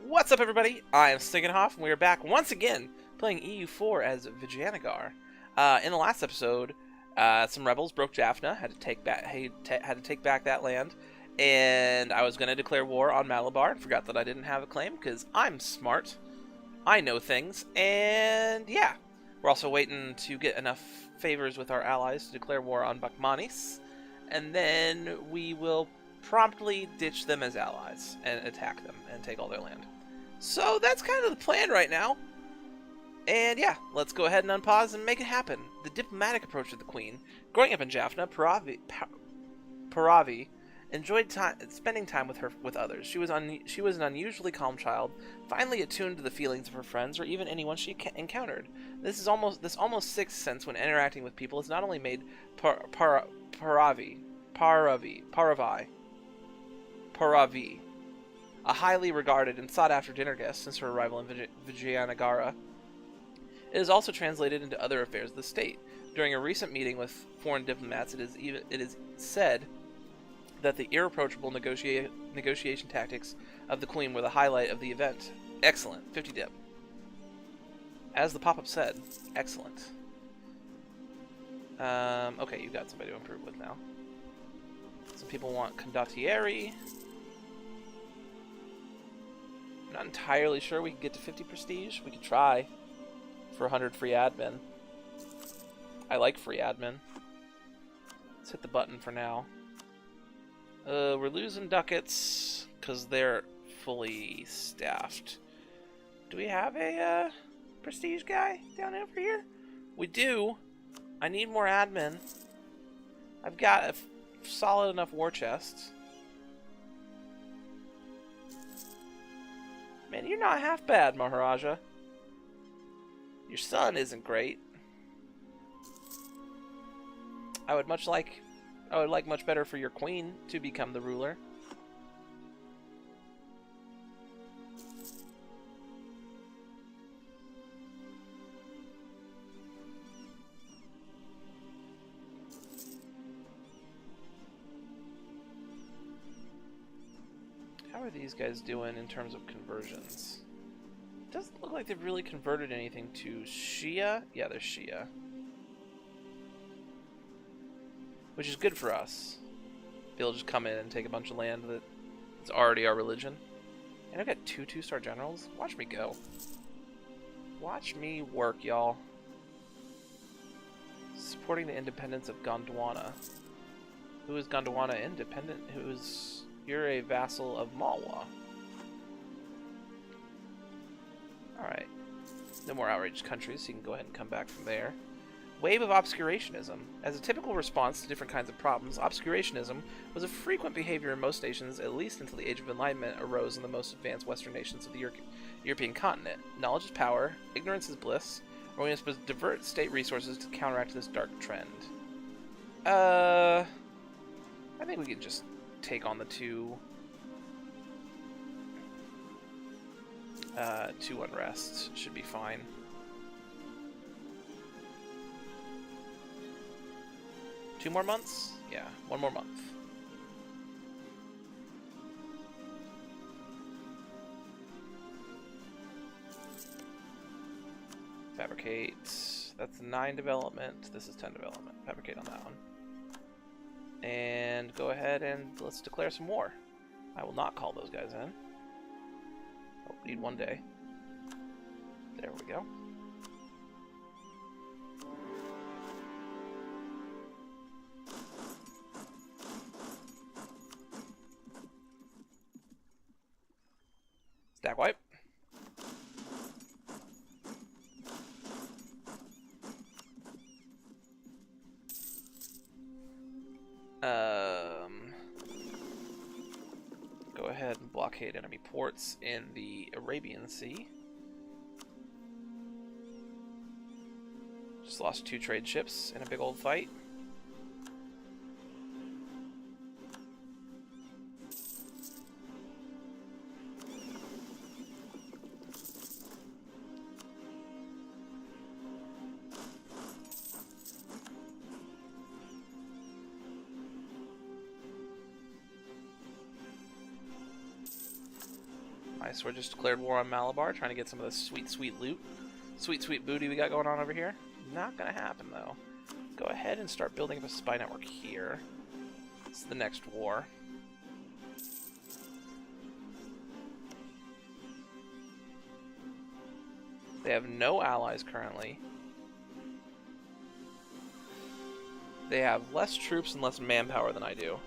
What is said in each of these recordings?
What's up, everybody? I am Stigenhoff, and we are back once again playing EU4 as Vijayanagar. In the last episode, some rebels broke Jaffna, had to take back that land, and I was going to declare war on Malabar and forgot that I didn't have a claim because I'm smart. I know things, and yeah, we're also waiting to get enough favors with our allies to declare war on Bakmanis, and then we will promptly ditch them as allies and attack them and take all their land. So that's kind of the plan right now. And yeah, let's go ahead and unpause and make it happen. The diplomatic approach to the Queen. Growing up in Jaffna, Paravi enjoyed spending time with others. She was an unusually calm child, finely attuned to the feelings of her friends or even anyone she encountered. This almost sixth sense when interacting with people has not only made Paravi a highly regarded and sought-after dinner guest since her arrival in Vijayanagara. It is also translated into other affairs of the state. During a recent meeting with foreign diplomats, it is said that the irreproachable negotiation tactics of the Queen were the highlight of the event. Excellent. 50 dip. As the pop-up said, excellent. Okay, you've got somebody to improve with now. Some people want condottieri. I'm not entirely sure we can get to 50 prestige. We could try for 100 free admin. I like free admin. Let's hit the button for now. We're losing ducats because they're fully staffed. Do we have a prestige guy down over here? We do. I need more admin. I've got a solid enough war chest. Man, you're not half bad, Maharaja. Your son isn't great. I would like much better for your queen to become the ruler. How are these guys doing in terms of conversions? Doesn't look like they've really converted anything to Shia. Yeah, they're Shia. Which is good for us. They'll just come in and take a bunch of land that's already our religion. And I've got two 2-star generals. Watch me go. Watch me work, y'all. Supporting the independence of Gondwana. Who is Gondwana independent? You're a vassal of Malwa. Alright. No more outraged countries, so you can go ahead and come back from there. Wave of obscurationism. As a typical response to different kinds of problems, obscurationism was a frequent behavior in most nations, at least until the Age of Enlightenment arose in the most advanced Western nations of the European continent. Knowledge is power, ignorance is bliss, or we must divert state resources to counteract this dark trend. I think we can just take on the two unrests. Should be fine. Two more months? Yeah, one more month. Fabricate. That's 9 development. This is 10 development. Fabricate on that one. And go ahead and let's declare some war. I will not call those guys in. Oh, we need 1 day. There we go. Stack wipe. Go ahead and blockade enemy ports in the Arabian Sea. Just lost 2 trade ships in a big old fight. Nice, we're just declared war on Malabar, trying to get some of this sweet, sweet loot. Sweet, sweet booty we got going on over here. Not gonna happen, though. Go ahead and start building up a spy network here. It's the next war. They have no allies currently. They have less troops and less manpower than I do.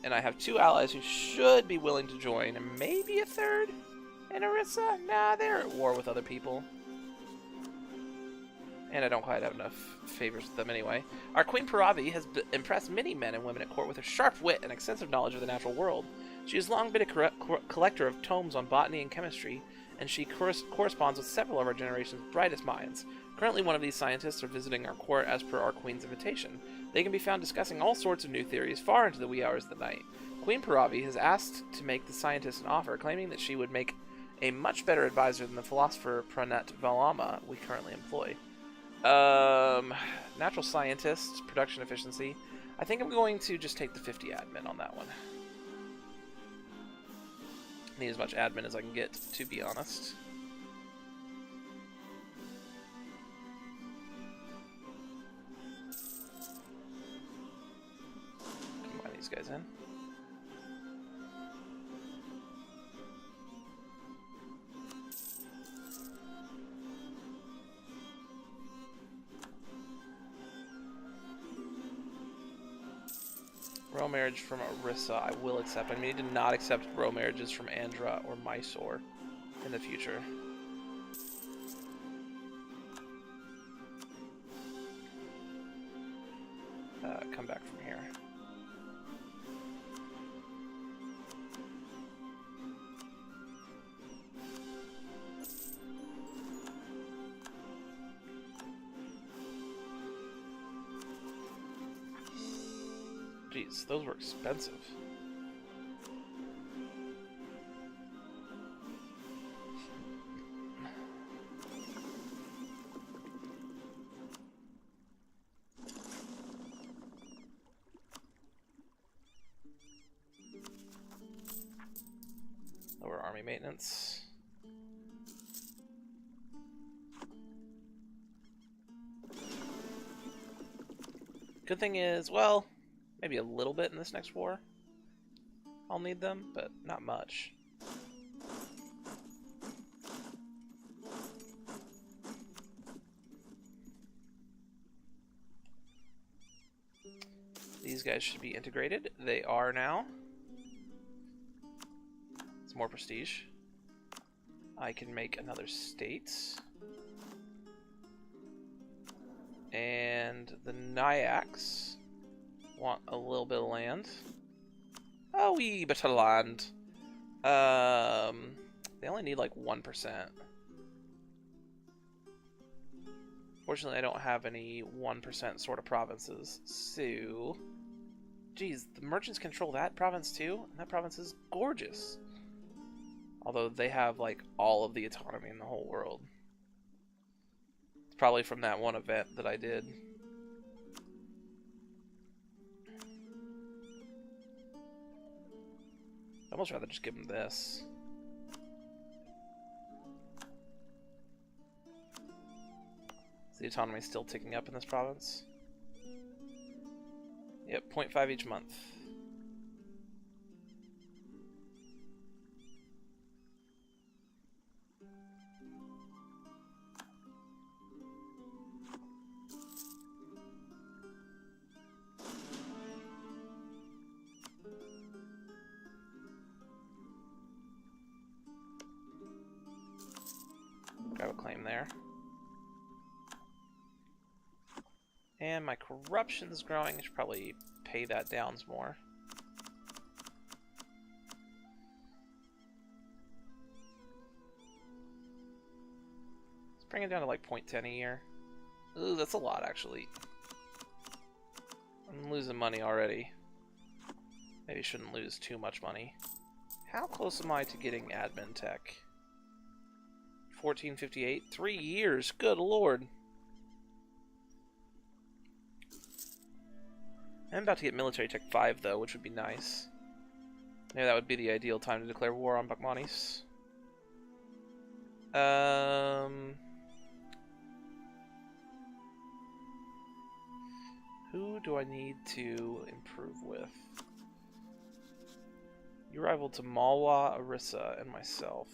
And I have 2 allies who should be willing to join, and maybe a third? And Orissa? Nah, they're at war with other people. And I don't quite have enough favors with them anyway. Our Queen Paravi has impressed many men and women at court with her sharp wit and extensive knowledge of the natural world. She has long been a collector of tomes on botany and chemistry, and she corresponds with several of our generation's brightest minds. Currently, one of these scientists are visiting our court as per our Queen's invitation. They can be found discussing all sorts of new theories far into the wee hours of the night. Queen Paravi has asked to make the scientist an offer, claiming that she would make a much better advisor than the philosopher Pranat Valama we currently employ. Natural scientist, production efficiency. I think I'm going to just take the 50 admin on that one. Need as much admin as I can get, to be honest. Combine these guys in. Royal marriage from Orissa, I will accept. I need to not accept royal marriages from Andhra or Mysore in the future. Come back from here. Jeez, those were expensive. Lower army maintenance. Good thing is, well, maybe a little bit in this next war. I'll need them, but not much. These guys should be integrated. They are now. It's more prestige. I can make another state. And the Nayaks want a little bit of land. A wee bit of land. They only need like 1%. Fortunately, I don't have any 1% sort of provinces. So, geez, the merchants control that province too, and that province is gorgeous. Although they have like all of the autonomy in the whole world. It's probably from that one event that I did. I'd almost rather just give them this. Is the autonomy still ticking up in this province? Yep, 0.5 each month. Grab a claim there. And my corruption's growing. I should probably pay that down some more. Let's bring it down to like 0.10 a year. Ooh, that's a lot actually. I'm losing money already. Maybe shouldn't lose too much money. How close am I to getting admin tech? 1458? 3 years, good lord. I'm about to get military tech 5 though, which would be nice. Maybe that would be the ideal time to declare war on Bakmanis. Who do I need to improve with? You rival to Malwa, Arissa, and myself.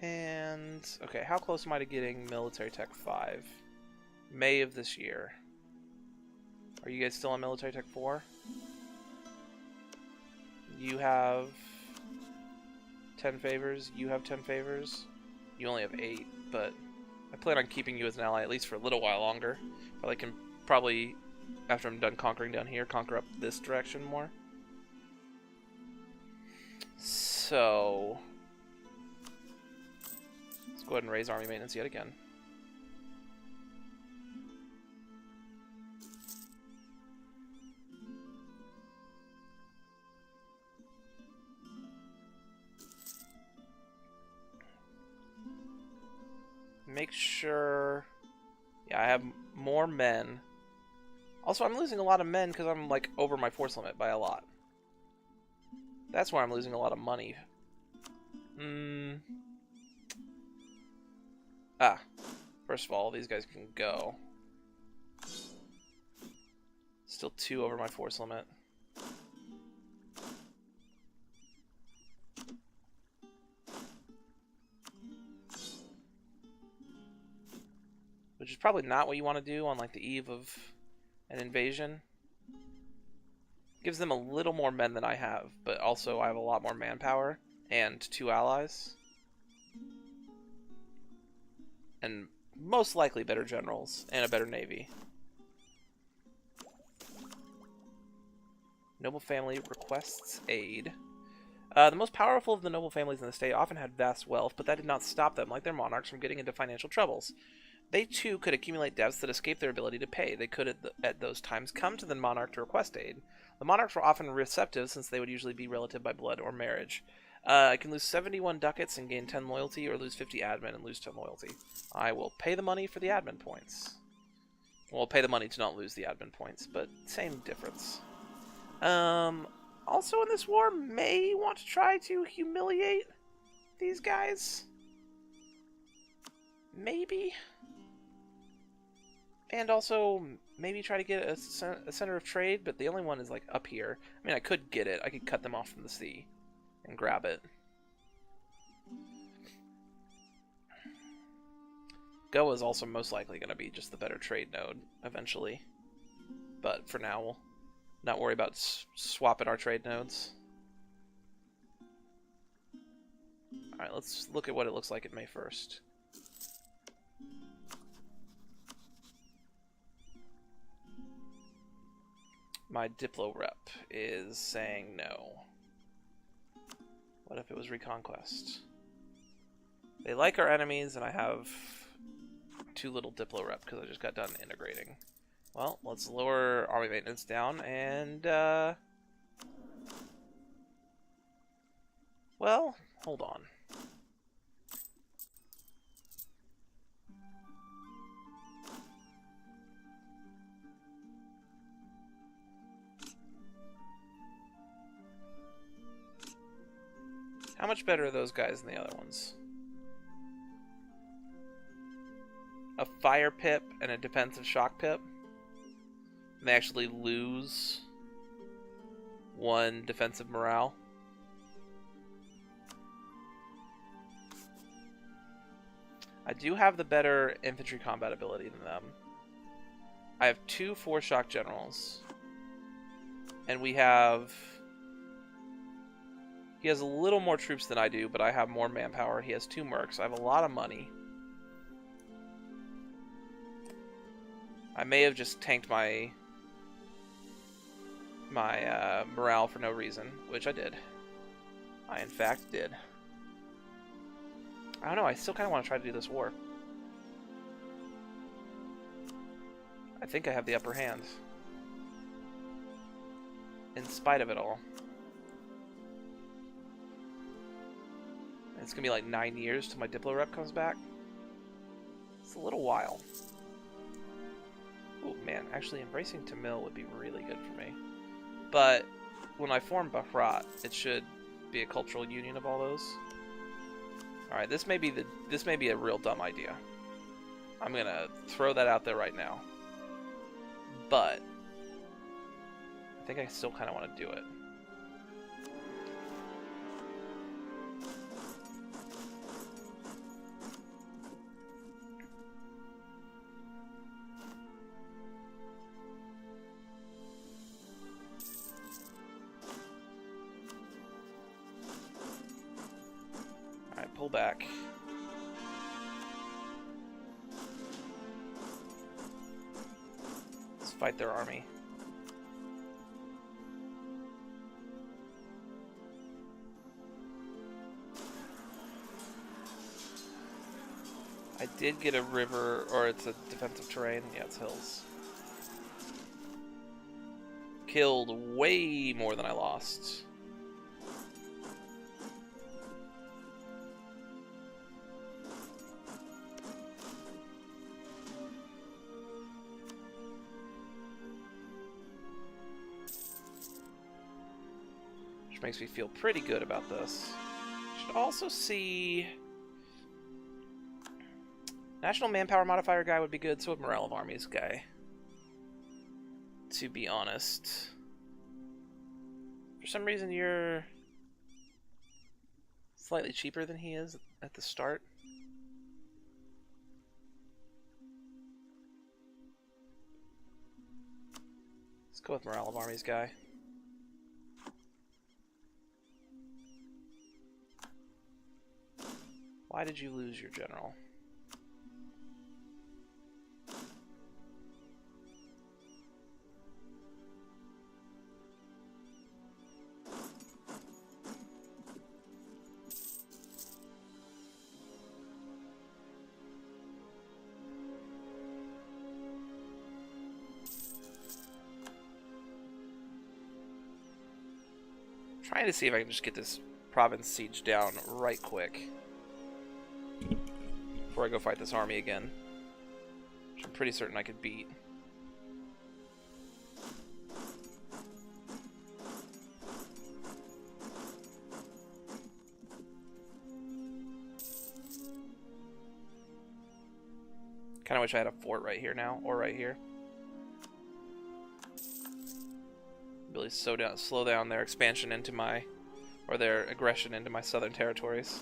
And, okay, how close am I to getting Military Tech 5? May of this year. Are you guys still on Military Tech 4? You have 10 favors, you have 10 favors. You only have 8, but I plan on keeping you as an ally at least for a little while longer. But I can probably, after I'm done conquering down here, conquer up this direction more. So... let's go ahead and raise army maintenance yet again. Make sure... yeah, I have more men. Also, I'm losing a lot of men because I'm, like, over my force limit by a lot. That's why I'm losing a lot of money. First of all, these guys can go. Still 2 over my force limit. Which is probably not what you want to do on like the eve of an invasion. Gives them a little more men than I have, but also I have a lot more manpower and 2 allies. And most likely better generals and a better navy. Noble family requests aid. The most powerful of the noble families in the state often had vast wealth, but that did not stop them, like their monarchs, from getting into financial troubles. They too could accumulate debts that escaped their ability to pay. They could at those times come to the monarch to request aid. The monarchs were often receptive, since they would usually be relative by blood or marriage. I can lose 71 ducats and gain 10 loyalty, or lose 50 admin and lose 10 loyalty. I will pay the money for the admin points. Well, pay the money to not lose the admin points, but same difference. Also in this war, may want to try to humiliate these guys. Maybe. And also, maybe try to get a center of trade, but the only one is, like, up here. I mean, I could get it. I could cut them off from the sea and grab it. Goa is also most likely going to be just the better trade node, eventually. But for now, we'll not worry about swapping our trade nodes. Alright, let's look at what it looks like at May 1st. My Diplo rep is saying no. What if it was Reconquest? They like our enemies, and I have too little Diplo rep because I just got done integrating. Well, let's lower army maintenance down, and, well, hold on. How much better are those guys than the other ones? A fire pip and a defensive shock pip. And they actually lose 1 defensive morale. I do have the better infantry combat ability than them. I have 2 4-shock generals. And we have... he has a little more troops than I do, but I have more manpower. He has 2 mercs. I have a lot of money. I may have just tanked my morale for no reason, which I did. I, in fact, did. I don't know, I still kind of want to try to do this war. I think I have the upper hand. In spite of it all. It's gonna be like 9 years till my Diplo rep comes back. It's a little while. Oh man, actually embracing Tamil would be really good for me. But when I form Bahrat, it should be a cultural union of all those. Alright, this may be a real dumb idea. I'm gonna throw that out there right now. But I think I still kind of want to do it. Alright, pull back. Let's fight their army. I did get a river, or it's a defensive terrain. Yeah, it's hills. Killed way more than I lost. Which makes me feel pretty good about this. Should also see... National Manpower Modifier guy would be good, so would Morale of Armies guy. To be honest. For some reason you're slightly cheaper than he is at the start. Let's go with Morale of Armies guy. Why did you lose your general? Trying to see if I can just get this province siege down right quick before I go fight this army again, which I'm pretty certain I could beat. Kind of wish I had a fort right here now, or right here. Really slow down their expansion into my, or their aggression into my southern territories.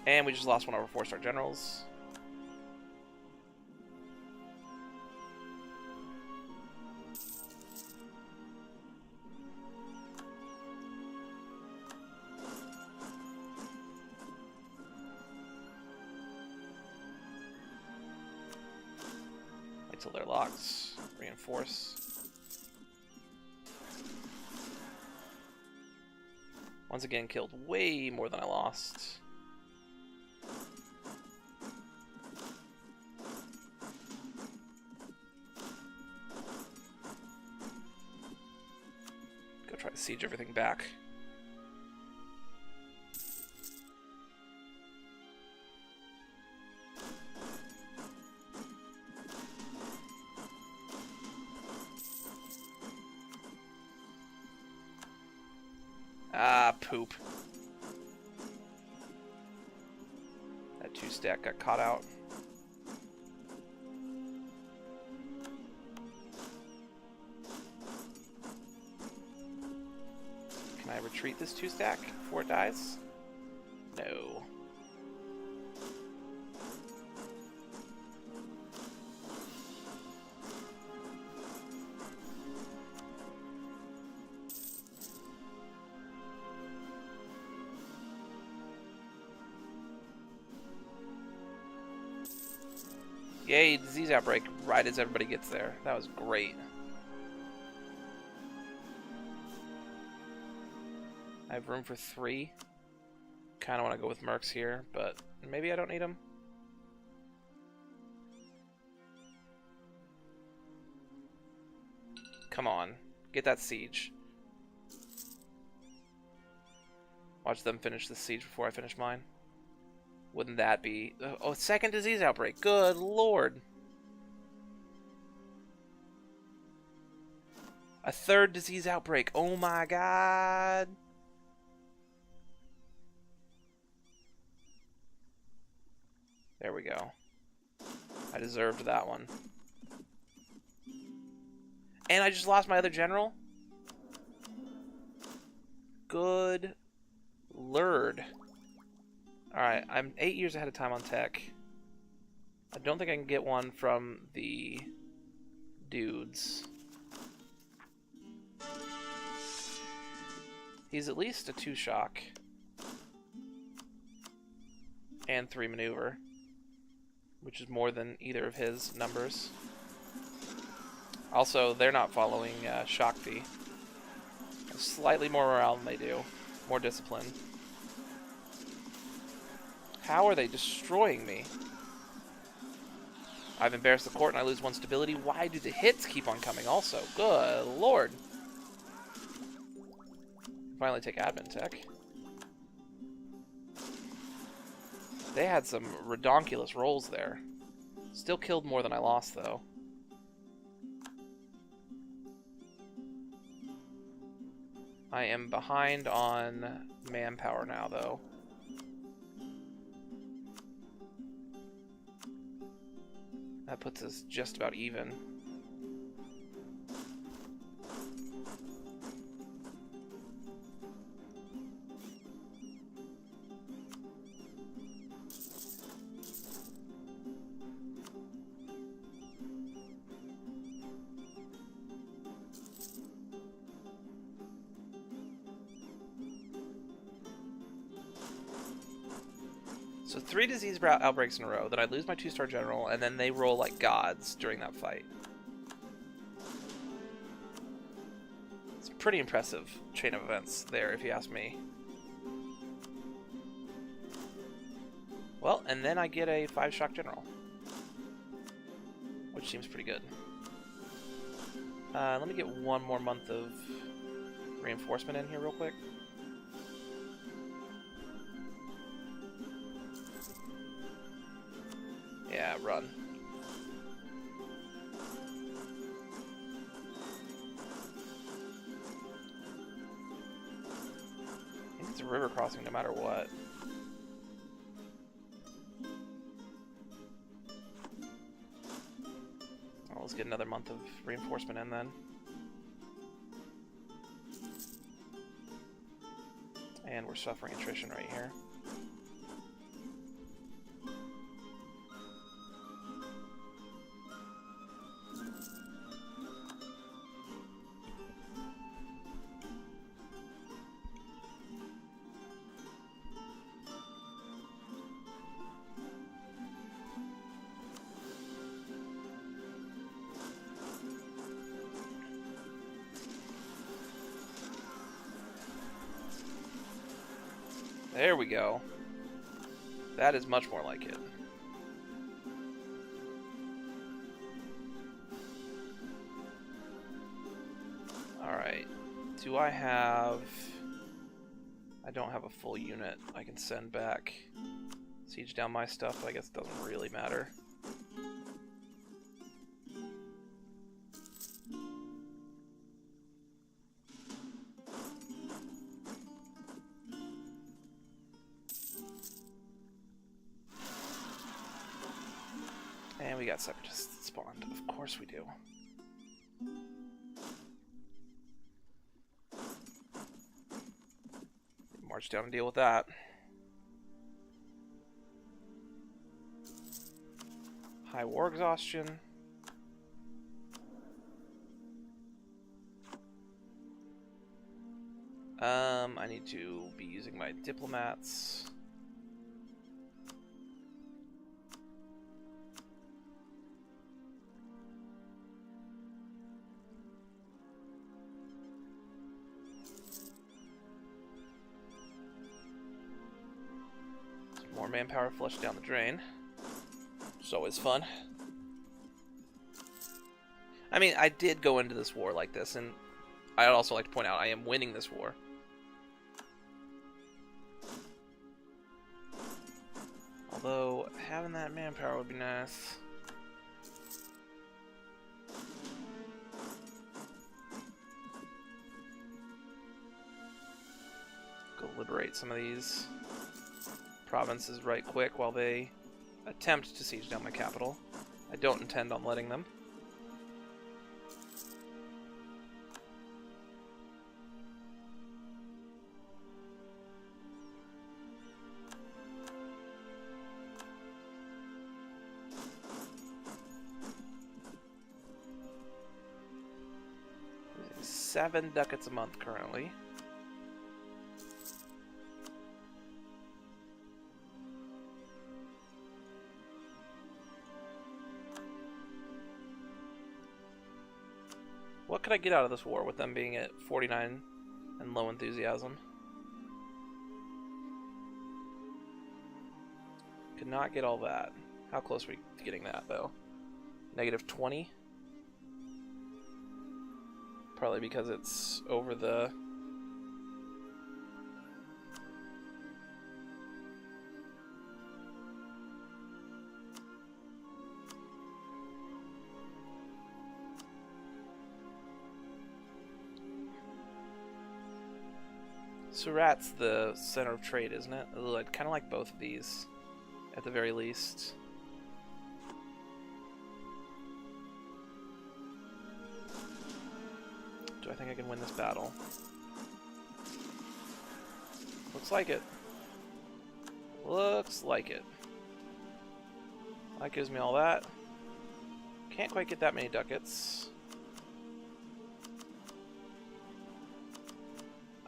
And we just lost one of our 4-star generals. Wait till they're locked. Reinforce. Once again, killed way more than I lost. Go try to siege everything back. Ah, poop. That 2-stack got caught out. Can I retreat this 2-stack before it dies? No. Yay, disease outbreak right as everybody gets there. That was great. I have room for 3. Kind of want to go with mercs here, but maybe I don't need them. Come on. Get that siege. Watch them finish the siege before I finish mine. Wouldn't that be... Oh, second disease outbreak. Good lord. A third disease outbreak. Oh my god. There we go. I deserved that one. And I just lost my other general? Good lord. Alright, I'm 8 years ahead of time on tech. I don't think I can get one from the dudes. He's at least a 2-shock. And 3 maneuver. Which is more than either of his numbers. Also, they're not following Shakti. Slightly more morale than they do. More discipline. How are they destroying me? I've embarrassed the court and I lose 1 stability. Why do the hits keep on coming also? Good lord. Finally take admin tech. They had some redonkulous rolls there. Still killed more than I lost, though. I am behind on manpower now, though. That puts us just about even. So 3 disease outbreaks in a row, then I lose my 2-star general, and then they roll like gods during that fight. It's a pretty impressive chain of events there, if you ask me. Well, and then I get a 5-shock general, which seems pretty good. Let me get 1 more month of reinforcement in here real quick. Yeah, run. I think it's a river crossing no matter what. Well, let's get another month of reinforcement in then. And we're suffering attrition right here. There we go. That is much more like it. Alright. Do I have... I don't have a full unit I can send back. Siege down my stuff, but I guess it doesn't really matter. And we got separatists spawned. Of course we do. March down and deal with that. High war exhaustion. I need to be using my diplomats. More manpower flushed down the drain. It's always fun. I mean, I did go into this war like this, and I'd also like to point out I am winning this war. Although, having that manpower would be nice. Go liberate some of these provinces right quick while they attempt to siege down my capital. I don't intend on letting them. Losing 7 ducats a month currently. What could I get out of this war with them being at 49 and low enthusiasm? Could not get all that. How close are we to getting that, though? Negative 20? Probably because it's over the... Surat's the center of trade, isn't it? I'd kind of like both of these, at the very least. Do I think I can win this battle? Looks like it. Looks like it. That gives me all that. Can't quite get that many ducats.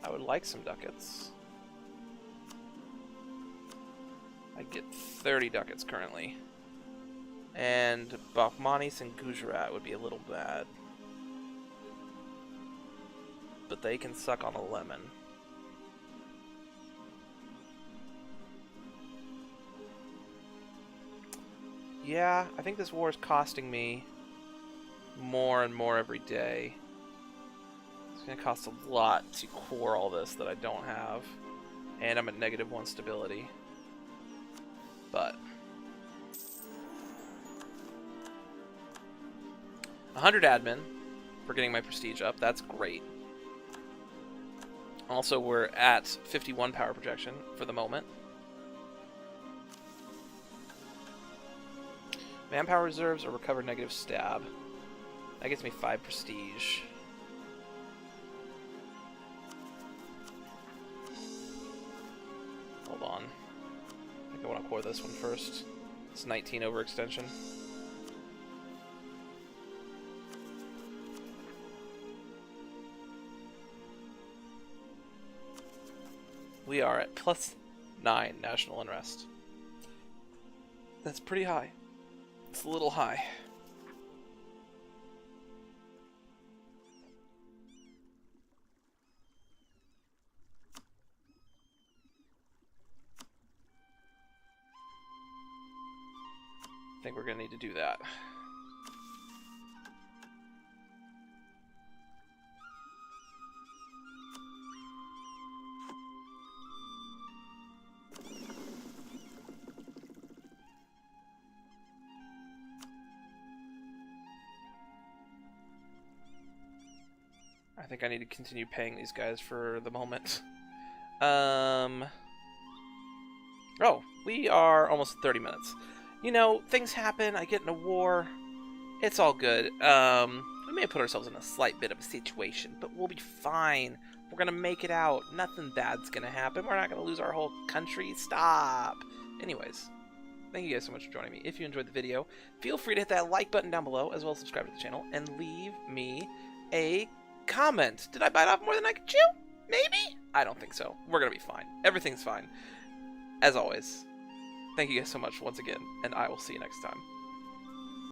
I would like some ducats. I get 30 ducats currently. And Bakhmanis and Gujarat would be a little bad. But they can suck on a lemon. Yeah, I think this war is costing me more and more every day. It's going to cost a lot to core all this that I don't have. And I'm at -1 stability. But 100 admin for getting my prestige up. That's great. Also, we're at 51 power projection for the moment. Manpower reserves or recover negative stab. That gets me 5 prestige. Hold on. I think I want to core this one first. It's 19 overextension. We are at +9 national unrest. That's pretty high. It's a little high. I think we're going to need to do that. I think I need to continue paying these guys for the moment. Oh, we are almost at 30 minutes. You know, things happen, I get in a war, it's all good. We may have put ourselves in a slight bit of a situation, but we'll be fine. We're gonna make it out. Nothing bad's gonna happen. We're not gonna lose our whole country. Stop. Anyways, thank you guys so much for joining me. If you enjoyed the video, feel free to hit that like button down below, as well as subscribe to the channel, and leave me a comment. Did I bite off more than I could chew? Maybe? I don't think so. We're gonna be fine. Everything's fine. As always, thank you guys so much once again, and I will see you next time.